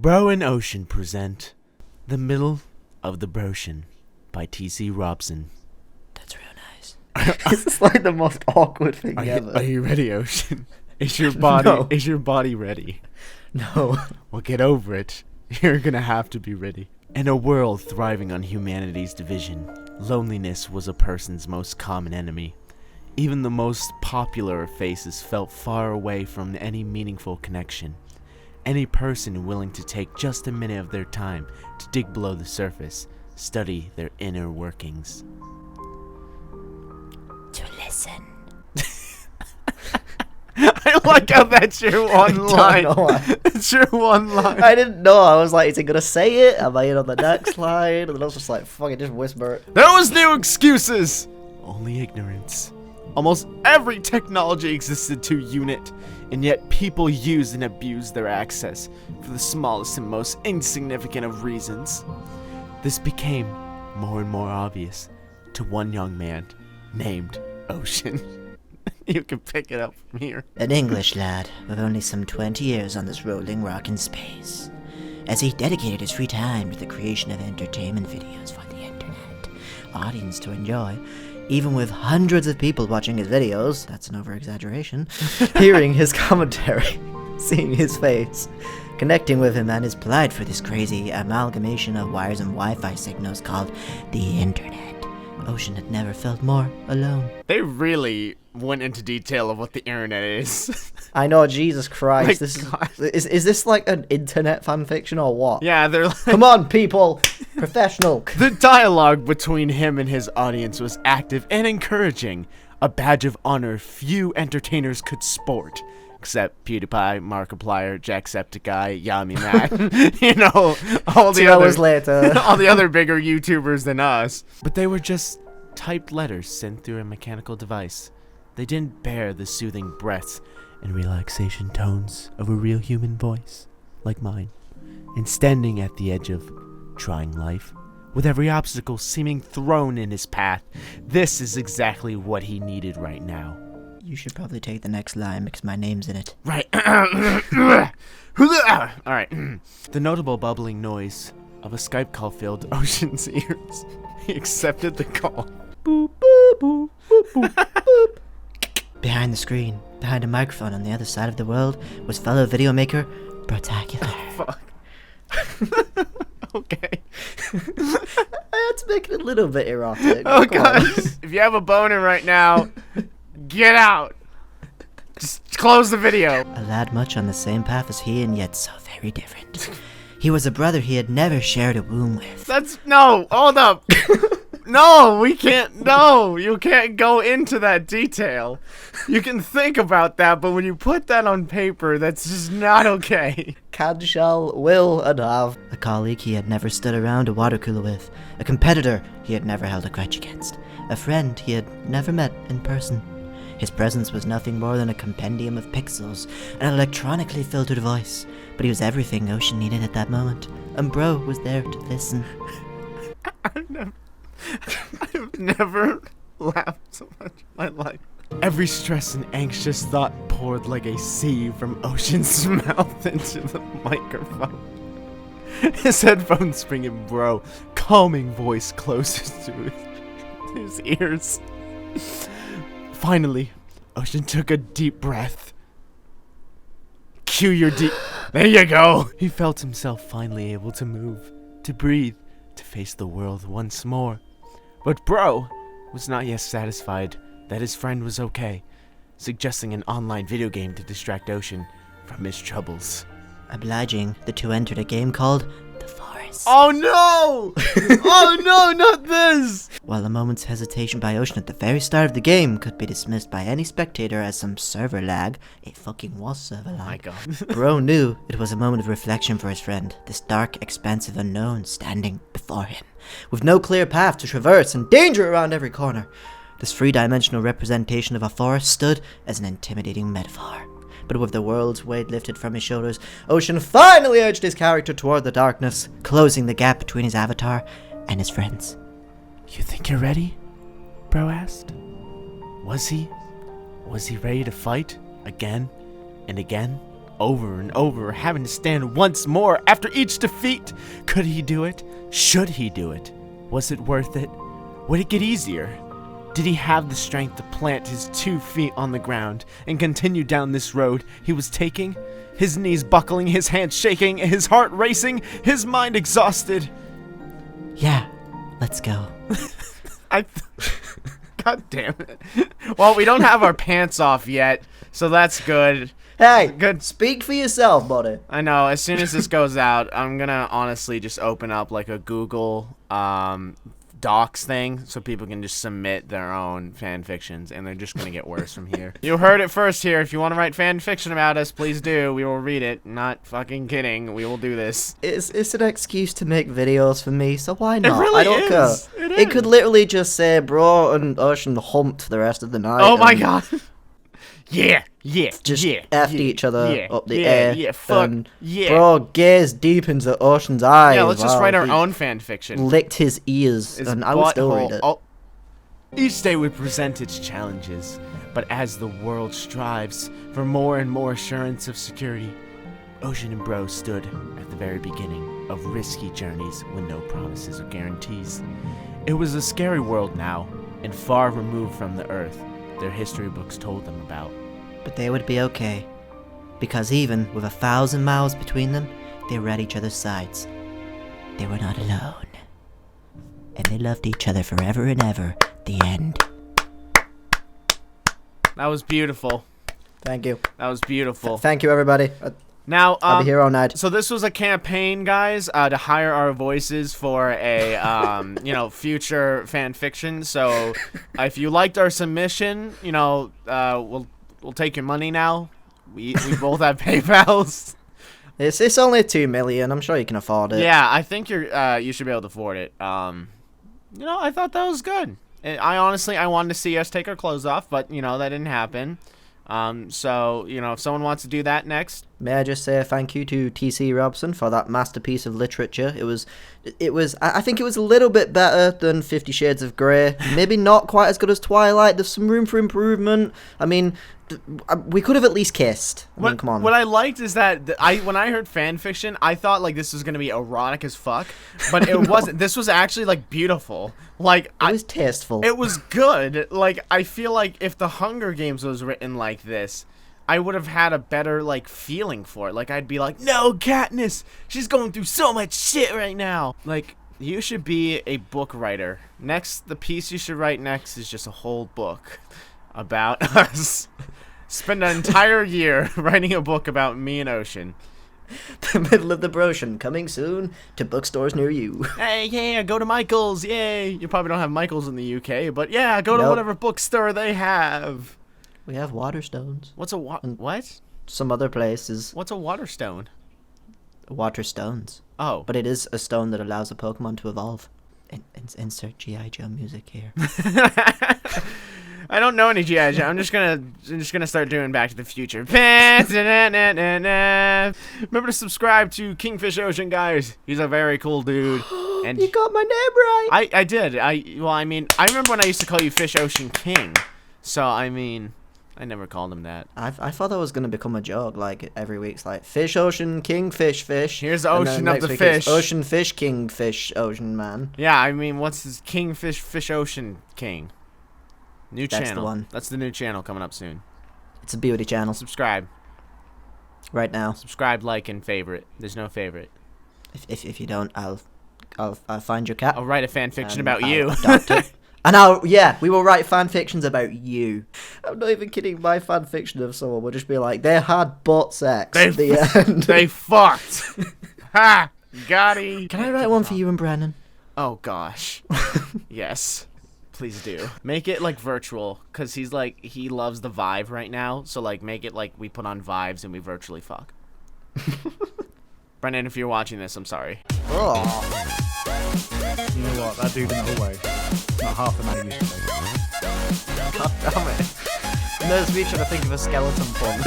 Bro and Ocean present The Middle of the Brocean by T.C. Robson. That's real nice. This is like the most awkward thing ever. Are you ready, Ocean? Is your body No. Is your body ready? No. Well, get over it. You're gonna have to be ready. In a world thriving on humanity's division, loneliness was a person's most common enemy. Even the most popular of faces felt far away from any meaningful connection. Any person willing to take just a minute of their time to dig below the surface, study their inner workings. To listen. I like how that's your one line. Don't know why. It's your one line. I didn't know. I was like, is he gonna say it? Am I in on the next line? And then I was just like, fuck it, just whisper it. There was no excuses, only ignorance. Almost every technology existed to unit, and yet people used and abused their access for the smallest and most insignificant of reasons. This became more and more obvious to one young man named Ocean. You can pick it up from here. An English lad with only some 20 years on this rolling rock in space. As he dedicated his free time to the creation of entertainment videos for the internet, audience to enjoy, even with hundreds of people watching his videos, that's an over-exaggeration, hearing his commentary, seeing his face, connecting with him and his plight for this crazy amalgamation of wires and Wi-Fi signals called the internet. Ocean had never felt more alone. They really went into detail of what the internet is. I know, Jesus Christ. My This is this like an internet fanfiction or what? Yeah, they're like... Come on, people! Professional. The dialogue between him and his audience was active and encouraging, a badge of honor few entertainers could sport. Except PewDiePie, Markiplier, Jacksepticeye, Yami Mac, you know, all the 2 hours later. all the other bigger YouTubers than us. But they were just typed letters sent through a mechanical device. They didn't bear the soothing breaths and relaxation tones of a real human voice, like mine. And standing at the edge of trying life, with every obstacle seeming thrown in his path, this is exactly what he needed right now. You should probably take the next line because my name's in it. Right. Alright. The notable bubbling noise of a Skype call filled Ocean's ears. He accepted the call. Boop, boop, boop, boop, boop, boop. Behind the screen, behind a microphone on the other side of the world, was fellow video maker Brotacular. Fuck. Okay. I had to make it a little bit erotic. Oh Come god. on. If you have a boner right now, get out. Just close the video. A lad much on the same path as he and yet so very different. He was a brother he had never shared a womb with. No, hold up. No, we can't. No, you can't go into that detail. You can think about that, but when you put that on paper, that's just not okay. Can, shall, will, and have. A colleague he had never stood around a water cooler with. A competitor he had never held a grudge against. A friend he had never met in person. His presence was nothing more than a compendium of pixels, an electronically filtered voice. But he was everything Ocean needed at that moment. And Bro was there to listen. I've never laughed so much in my life. Every stress and anxious thought poured like a sea from Ocean's mouth into the microphone. His headphones bringing Bro calming voice closest to his ears. Finally, Ocean took a deep breath. Cue your deep... There you go! He felt himself finally able to move, to breathe, to face the world once more. But Bro was not yet satisfied that his friend was okay, suggesting an online video game to distract Ocean from his troubles. Obliging, the two entered a game called The Forest. Oh no! Oh no, not this! While a moment's hesitation by Ocean at the very start of the game could be dismissed by any spectator as some server lag, it fucking was server lag. Oh my god. Bro knew it was a moment of reflection for his friend, this dark, expansive unknown standing before him, with no clear path to traverse and danger around every corner. This three-dimensional representation of a forest stood as an intimidating metaphor. But with the world's weight lifted from his shoulders, Ocean finally urged his character toward the darkness, closing the gap between his avatar and his friends. You think you're ready? Bro asked. Was he? Was he ready to fight? Again and again? over and over, having to stand once more after each defeat. Could he do it? Should he do it? Was it worth it? Would it get easier? Did he have the strength to plant his 2 feet on the ground and continue down this road he was taking? His knees buckling, his hands shaking, his heart racing, his mind exhausted. Yeah, let's go. God damn it. Well, we don't have our pants off yet, so that's good. Hey, Good. speak for yourself, buddy. I know, as soon as this goes out, I'm gonna honestly just open up like a Google Docs thing so people can just submit their own fan fictions, and they're just gonna get worse from here. You heard it first here. If you want to write fan fiction about us, please do. We will read it. Not fucking kidding. We will do this. It's an excuse to make videos for me, so why not? really I don't is. care. It could literally just say bro and Ocean humped the rest of the night. Oh my and god. Yeah. Just yeah, effed yeah, each other yeah, up the yeah, air. Yeah, fuck. And Yeah. bro gaze deep into Ocean's eyes. Yeah, let's just while write our he own fan fiction. licked his ears, His and I would still butthole. read it. Oh. Each day would present its challenges, but as the world strives for more and more assurance of security, Ocean and Bro stood at the very beginning of risky journeys with no promises or guarantees. It was a scary world now, and far removed from the Earth their history books told them about. But they would be okay, because even with 1,000 miles between them, they were at each other's sides. They were not alone. And they loved each other forever and ever. The end. That was beautiful. Thank you. That was beautiful. Thank you, everybody. Now, I'll be here all night. So this was a campaign, guys, to hire our voices for a, future fan fiction. So if you liked our submission, we'll take your money now. We both have PayPals. It's only 2 million. I'm sure you can afford it. Yeah, I think you should be able to afford it. I thought that was good. I wanted to see us take our clothes off, but that didn't happen. So if someone wants to do that next. May I just say a thank you to T.C. Robson for that masterpiece of literature. I think it was a little bit better than 50 Shades of Grey. Maybe not quite as good as Twilight. There's some room for improvement. I mean, we could have at least kissed. I mean, come on. What I liked is that when I heard fan fiction, I thought like this was gonna be erotic as fuck, but it wasn't. This was actually like beautiful. Like it was tasteful. It was good. Like I feel like if the Hunger Games was written like this, I would have had a better like feeling for it. Like I'd be like, no, Katniss, she's going through so much shit right now. Like you should be a book writer. The piece you should write next is just a whole book about us. Spend an entire year writing a book about me and Ocean. The middle of the Brocean, coming soon to bookstores near you. Hey, yeah, go to Michael's, yay! You probably don't have Michael's in the UK, but yeah, go to whatever bookstore they have. We have Waterstones. What's a what? Some other places. What's a Waterstone? Water stones. Oh. But it is a stone that allows a Pokemon to evolve. Insert G.I. Joe music here. I don't know any G.I. Joe. I'm just gonna start doing Back to the Future. Remember to subscribe to KingFishOcean, guys. He's a very cool dude. And you got my name right. I did. I remember when I used to call you Fish Ocean King. So I never called him that. I thought that was gonna become a joke. Like every week's like Fish Ocean King Fish. Here's the ocean of the fish. Ocean Fish King Fish Ocean Man. Yeah, what's his Fish Ocean King? New channel. That's the one. That's the new channel coming up soon. It's a beauty channel. Subscribe. Right now. Subscribe, like, and favorite. There's no favorite. If you don't, I'll find your cat. I'll write a fan fiction about you. Adopt it. And we will write fan fictions about you. I'm not even kidding. My fan fiction of someone will just be like, they had butt sex at the end. They fucked. Ha! Got it. Can I write one for you and Brennan? Oh, gosh. Yes. Please do. Make it like virtual, because he loves the Vive right now. So like make it like we put on Vives and we virtually fuck. Brennan, if you're watching this, I'm sorry. Oh. You know what? That dude in the hallway. Not half the man he used to be. God damn it. No, it's me trying to think of a skeleton pun.